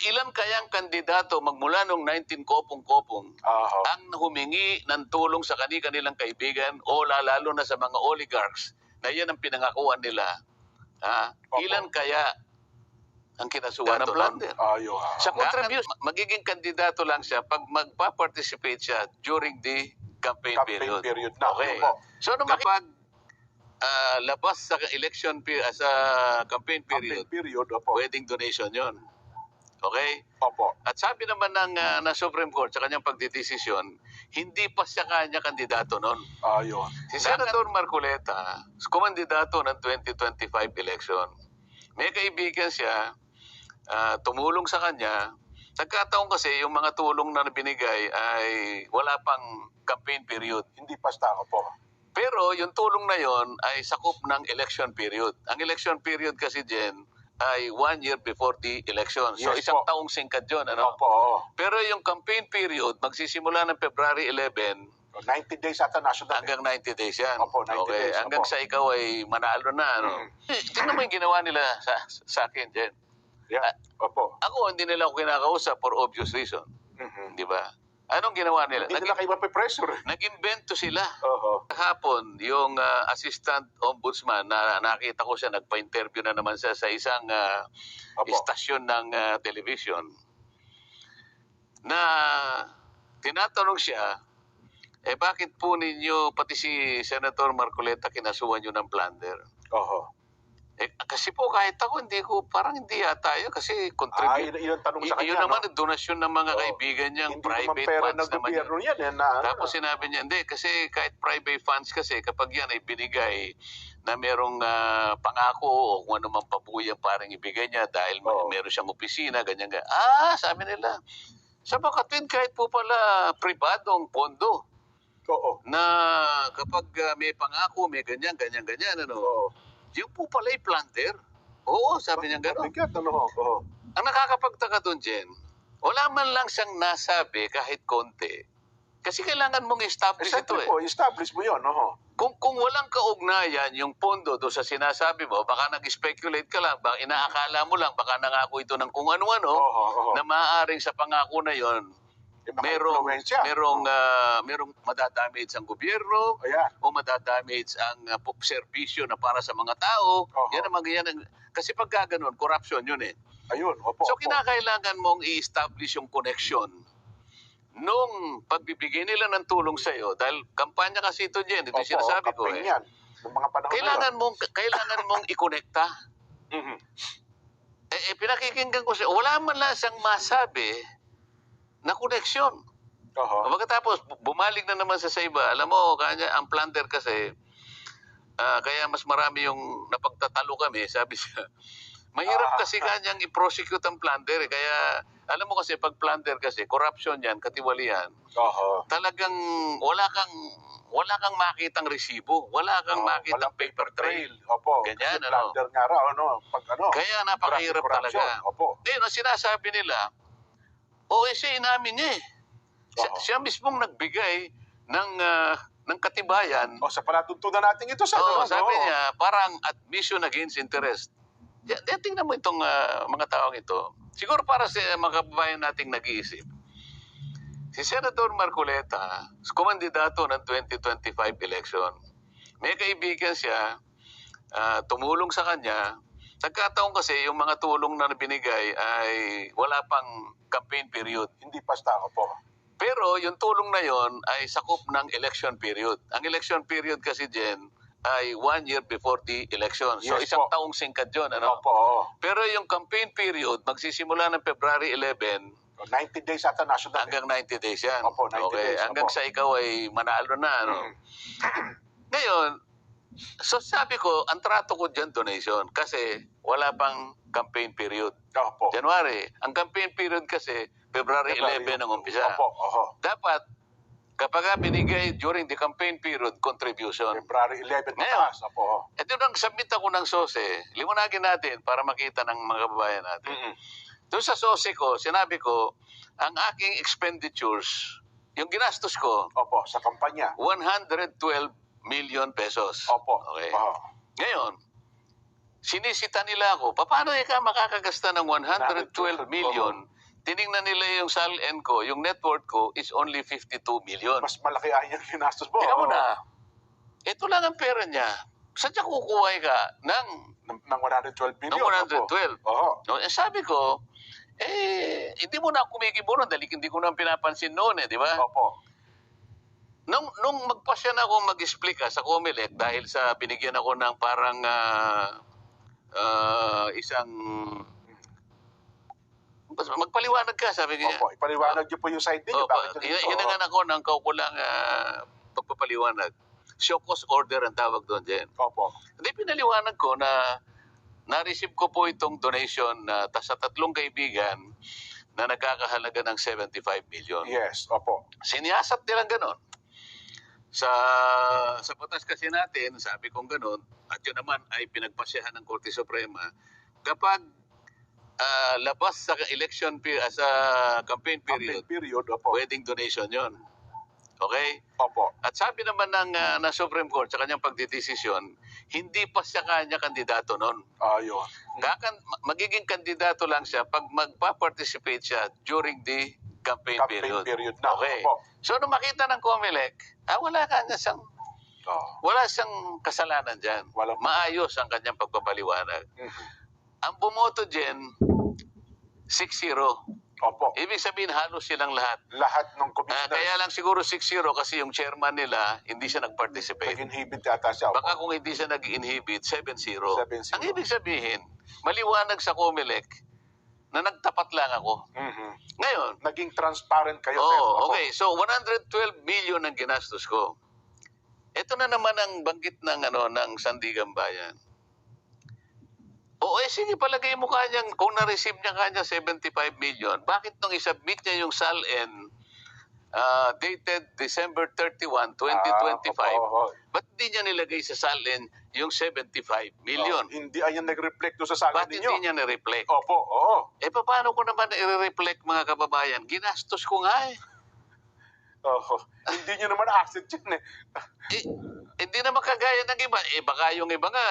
ilan kayang kandidato magmula noong 19 kopong-kopong ang humingi ng tulong sa kanilang kaibigan o lalo na sa mga oligarchs na yan ang pinangakuan nila. Ilan kaya ang kinasuhan ng plunder? Sa contribution, magiging kandidato lang siya pag magpa-participate siya during the campaign period. Okay. So, nung kapag labas sa election period, sa campaign period, pwedeng donation yon. Okay? Opo. At sabi naman ng Supreme Court sa kanyang pagdidesisyon, hindi pa siya kanya kandidato noon. Si Senator Marcoleta, kumandidato ng 2025 election. May kaibigan siya, tumulong sa kanya. Nagkataon kasi yung mga tulong na binigay ay wala pang campaign period. Hindi pa po. Pero yung tulong na yon ay sakop ng election period. Ang election period kasi dyan ay 1 year before the election. So Yes, isang po. taong singkat yun. Ano? Opo. Pero yung campaign period, magsisimula ng February 11 90 days ata national. hanggang 90 days yan. Opo, 90 okay. days, Hanggang opo. sa ikaw ay manalo na. Ano? Tingnan mo yung ginawa nila sa akin dyan. Yeah. Opo. Ako, hindi nila ako kinakausap for obvious reason. Di ba? Anong ginawa nila? Hindi nila kayo mapipressure. Nag-invento sila. Kahapon, yung assistant ombudsman na nakita ko siya, nagpa-interview na naman siya sa isang istasyon ng television na tinatanong siya, bakit po ninyo, pati si Senator Marcoleta, kinasuhan nyo ng plunder? Kasi po kahit ako, parang hindi yata yun kasi contribute. Yun ang tanong sa kanya. Yun naman, donasyon ng mga kaibigan niyang hindi private pera funds ng naman gobyerno yan. yan. Tapos sinabi niya, hindi, kasi kahit private funds kasi, kapag yan ay binigay na merong pangako o kung ano man pabuyang parang ibigay niya dahil meron siyang opisina, ganyan. Sabi nila, sa Bakatin kahit po pala pribadong pondo. Na kapag may pangako, may ganyan, ano. Yung po pala'y plunder. Oo, sabi niya gano'n. Ang nakakapagtaka doon, Jen, wala man lang siyang nasabi kahit konti. Kasi kailangan mong establish ito eh. Establish mo yun. Kung walang kaugnayan yung pondo doon sa sinasabi mo, baka nag-speculate ka lang, baka inaakala mo lang, baka nangako ito ng kung ano-ano, na maaaring sa pangako na yon merong madadamage ang gobyerno o madadamage ang serbisyo na para sa mga tao. Yan ang mga kasi pag gano'n, corruption yun eh. So kinakailangan mong i-establish yung connection nung pagbibigay nila ng tulong sa iyo dahil kampanya kasi ito dyan, ito yung sinasabi ko eh. Kailangan mong i-connecta. Pinakikinggan ko siya, wala man lang siyang masabi na koneksyon. Pagkatapos, bumalik na naman sa iba. Alam mo, kanya, ang plunder kasi, kaya mas marami yung napagtatalo kami, sabi siya. Mahirap kasi kanyang i-prosecute ang plunder. Kaya, alam mo kasi, pag plunder kasi, corruption yan, katiwalian. Talagang wala kang makitang resibo. Wala kang makitang paper trail. Ganyan, ano. Kaya napakahirap talaga. Ngayon, ang sinasabi nila, siya inamin niya eh. Siya mismong nagbigay ng katibayan. Sa palatuntunan natin ito. Sabi niya, parang admission against interest. Tingnan mo itong mga taong ito. Siguro para sa mga kababayan nating nag-iisip. Si Senator Marcoleta, kumandidato ng 2025 election. May kaibigan siya, tumulong sa kanya. Nagkataon kasi yung mga tulong na binigay ay wala pang campaign period. Hindi pa po. Pero yung tulong na yon ay sakop ng election period. Ang election period kasi dyan ay 1 year before the election. So isang taong singkat yun. Ano? Pero yung campaign period, magsisimula ng February 11, 90 days ata national. Hanggang 90 days yan. 90 days. Hanggang sa ikaw ay manalo na. Ano? Ngayon, so sabi ko, ang trato ko dyan donation kasi wala pang campaign period. January. Ang campaign period kasi February 11 ang umpisa. Dapat, kapag binigay during the campaign period, contribution. February 11 ngayon, ito nang submit ako ng SOSE, liwanagin natin para makita ng mga kababayan natin. Doon sa SOSE ko, sinabi ko, ang aking expenditures, yung ginastos ko, sa kampanya, 112 million pesos. Okay. Ngayon, sinisita nila ako, paano ka makakagasta ng 112 million tiningnan nila yung SALN ko, yung net worth ko is only 52 million. Mas malaki ay yung ginastos mo. Teka mo na, ito lang ang pera niya. Saan niya kukuha ka ng Ng 112 million. ng 112? Oo. No, sabi ko, hindi mo na ako kumikibo nun dahil hindi ko na pinapansin noon di ba? Opo. Nung magpasya na ako mag-explica sa COMELEC dahil sa binigyan ako ng parang isang magpaliwanag ka, sabi niya. Opo, ipaliwanag niyo po yung side niyo. Bakit yun ito? Hinangan ako ng kaukulang pagpapaliwanag. Show cause order ang tawag doon, Jen. Opo. Hindi, pinaliwanag ko na na-receive ko po itong donation sa 3 kaibigan na nagkakahalaga ng 75 million. Yes, opo. Siniyasat nilang ganon. Sa batas kasi natin, sabi kong ganon, at yun naman ay pinagpasyahan ng Korte Suprema, kapag labas sa election period, sa campaign period, Opo. pwedeng donation yon. Okay? Opo. At sabi naman ng Supreme Court sa kanyang pagdidesisyon, hindi pa siya kanya kandidato noon. Ayun. Magiging kandidato lang siya pag magpa-participate siya during the campaign period. Na. Okay. Opo. So, nung makita ng COMELEC, wala siyang kasalanan dyan. Maayos ang kanyang pagpapaliwanag. Ang bumoto dyan, 6-0. Opo. Ibig sabihin, halos silang lahat. Lahat ng commissioners. Kaya lang siguro 6-0 kasi yung chairman nila, hindi siya nag-participate. Nag-inhibit yata siya. Baka kung hindi siya nag-inhibit, 7-0. 7-0. Ang ibig sabihin, maliwanag sa COMELEC na nagtapat lang ako. Ngayon, naging transparent kayo, sir. Opo. Okay. So, 112 million ang ginastos ko. Ito na naman ang banggit ng Sandigan Bayan. Sige, palagay mo kanyang, kung na-receive niya kanya 75 million, bakit nung isubmit niya yung SALN dated December 31, 2025, ba't hindi niya nilagay sa SALN yung 75 million? Hindi ayan nag-reflect doon sa SALN Ba't ninyo? hindi niya na-reflect? Opo, oo. Paano ko naman i-reflect, mga kababayan? Ginastos ko nga Hindi nyo naman asset yun Hindi naman kagaya ng iba. Baka yung iba nga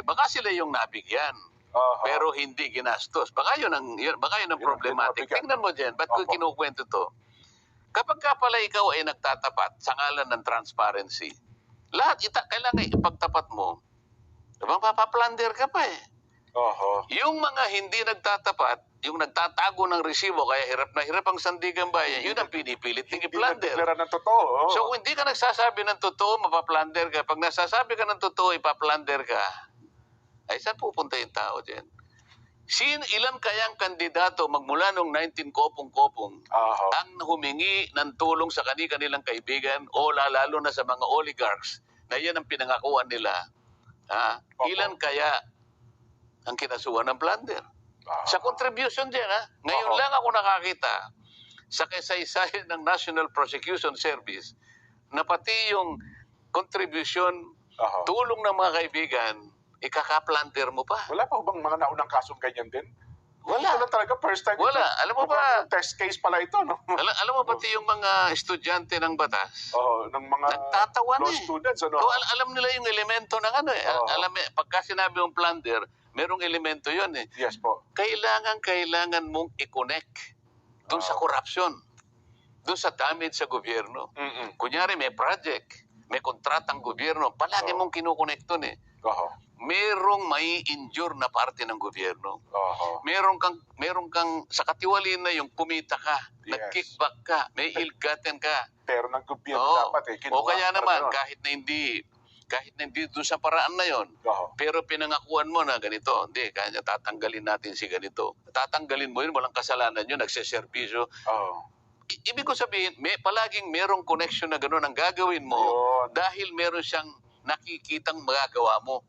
baka sila yung nabigyan. Pero hindi ginastos. Baka yun ang problematic. Tingnan mo dyan, ba't ko kinukwento to? Kapag ka pala ikaw ay nagtatapat sa ngalan ng transparency, lahat kailangan ipagtapat mo, mapaplander ka pa Yung mga hindi nagtatapat, yung nagtatago ng resibo, kaya hirap na hirap ang Sandigan Bayan, yun ang pinipilit ng i-plander. Hindi ng totoo. So kung hindi ka nagsasabi ng totoo, mapaplander ka. Pag nagsasabi ka ng totoo, ipaplander ka. Ay, saan pupunta yung tao dyan? Ilan kayang kandidato magmula nung 19 kopong-kopong ang humingi ng tulong sa kanilang kaibigan o lalo na sa mga oligarchs na yan ang pinangakuan nila. Ilan kaya ang kinasuhan ng plunder? Sa contribution dyan, ngayon lang ako nakakita sa kasaysayan ng National Prosecution Service na pati yung contribution, tulong ng mga kaibigan, ikaka-plunder mo pa. Wala pa bang mga naunang kasong ganyan din? Wala. Ito na talaga, first time. Wala. Alam mo ba? Test case pala ito, no? Alam mo pati yung mga estudyante ng batas? Ng mga nagtatawan law students, ano? Alam nila yung elemento ng pagka sinabi yung plunder, merong elemento yun Yes po. Kailangan mong i-connect doon sa corruption, doon sa damage sa gobyerno. Kunyari may project, may kontratang gobyerno, palagi mong kinukonect doon Merong may injure na parte ng gobyerno. Meron kang sa katiwalian na yung kumita ka, nag-kickback ka, may ill-gotten ka. Pero ng gobyerno dapat O kaya naman, kahit na hindi doon sa paraan na yon, pero pinangakuan mo na ganito, hindi, kanya tatanggalin natin si ganito. Tatanggalin mo yun, walang kasalanan yun, nagseservisyo. Ibig ko sabihin, palaging merong connection na gano'n ang gagawin mo dahil meron siyang nakikitang magagawa mo.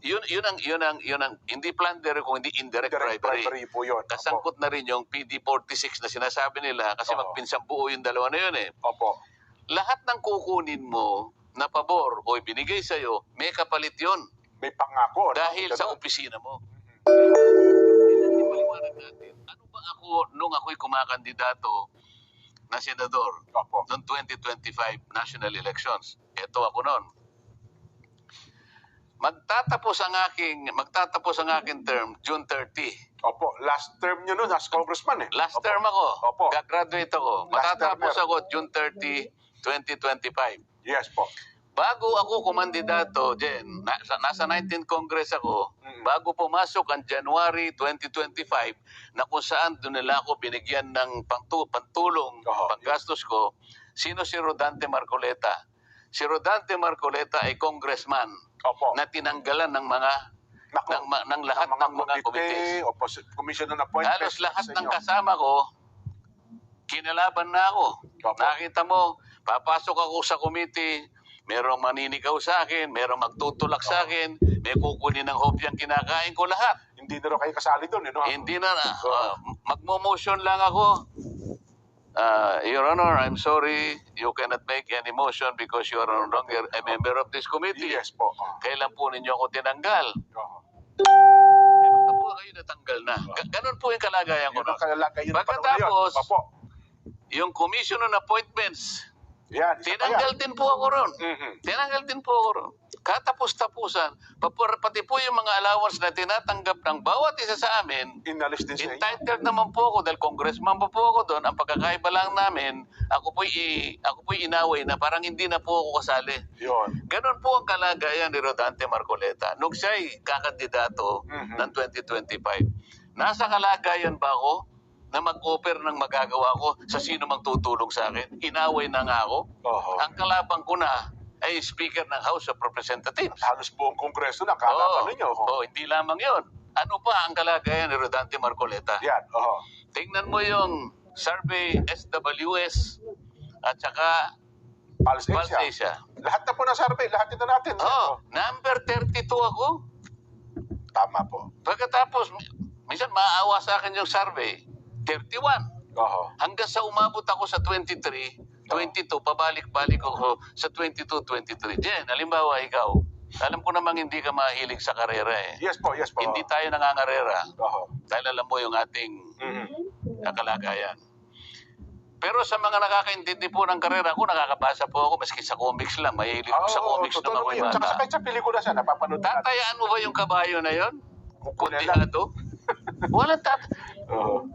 Yun ang hindi plunder kung hindi indirect bribery. Po yun. Kasangkot na rin yung PD46 na sinasabi nila kasi magpinsang buo yung dalawa na yun Lahat ng kukunin mo na pabor o ibinigay sa'yo, may kapalit yun. May pangako. Dahil sa opisina mo. Ipaliwanag natin, ano ba ako nung ako'y kumakandidato na senador noong 2025 national elections? Ito ako noon. magtatapos ang aking term June 30. Opo, last term nyo nun as congressman eh. Last Opo. term ako. Opo. Gagraduate ako. Last Matatapos termer. ako June 30, 2025. Yes po. Bago ako kumandidato, Jen, nasa 19th Congress ako, bago pumasok ang January 2025, na kung saan doon nila ako binigyan ng pantulong, panggastos ko, sino si Rodante Marcoleta? Si Rodante Marcoleta ay congressman Opo. na tinanggalan ng mga ng lahat ng mga committees. Opo, commission on appointments. Halos lahat sa ng inyo. kasama ko, kinalaban na ako. Opo. Nakita mo, papasok ako sa committee, merong maninigaw sa akin, merong magtutulak sa akin, may kukunin ng hopyang kinakain ko lahat. Hindi na rin kayo kasali doon, no? Hindi na, magmo-motion lang ako. Your Honor, I'm sorry, you cannot make any motion because you are no longer a member of this committee. Yes po. Kailan po ninyo ako tinanggal? Oo. Basta po kayo natanggal na. Ganun po yung kalagayan ko. Yun ang kalalagay yun ng panahon na yun. Pagkatapos, Opo. yung Commission on Appointments, Yan, isa pa tinanggal yan. din po ako ron. Mhm. Tinanggal din po ako ron. Katapos-tapusan, pati po yung mga allowance na tinatanggap ng bawat isa sa amin, Inalis din sa inyo. entitled naman po ako dahil congressman pa po ako doon. Ang pagkakaiba lang namin, ako po'y inaway na parang hindi na po ako kasali. Yun. Ganon po ang kalagayan ni Rodante Marcoleta. Nung siya'y kakandidato ng 2025, nasa kalagayan ba ako na mag-offer ng magagawa ko sa sino mang tutulong sa akin? Inaway na nga ako. Oho. Ang kalabang ko na ay Speaker ng House of Representatives. Halos buong kongreso na kalaban ninyo. Hindi lamang yon. Ano pa ang kalagayan ni Rodante Marcoleta? Yan, oho. Tingnan mo yung survey SWS at saka Pulse Pulse Asia. Asia. Lahat na po ng survey, lahat ito natin. Number 32 ako. Tama po. Pagkatapos, minsan maawa sa akin yung survey, 31. Oho. Hanggang sa umabot ako sa 23, 22, pabalik-balik ako sa 22, 23. Jen, halimbawa ikaw, alam ko namang hindi ka mahilig sa karera eh. Yes po, yes po. Hindi tayo nangangarera Oho. dahil alam mo yung ating Mhm. kalagayan. Pero sa mga nakakaintindi po ng karera ko, nakakabasa po ako maski sa comics lang. Mahilig ko sa comics nung totoo ako'y yun. Tsaka bata. sa pelikula siya, napapanood natin. Tatayaan mo ba yung kabayo na yon? Kukunin lang. Kundihado? Wala Oho.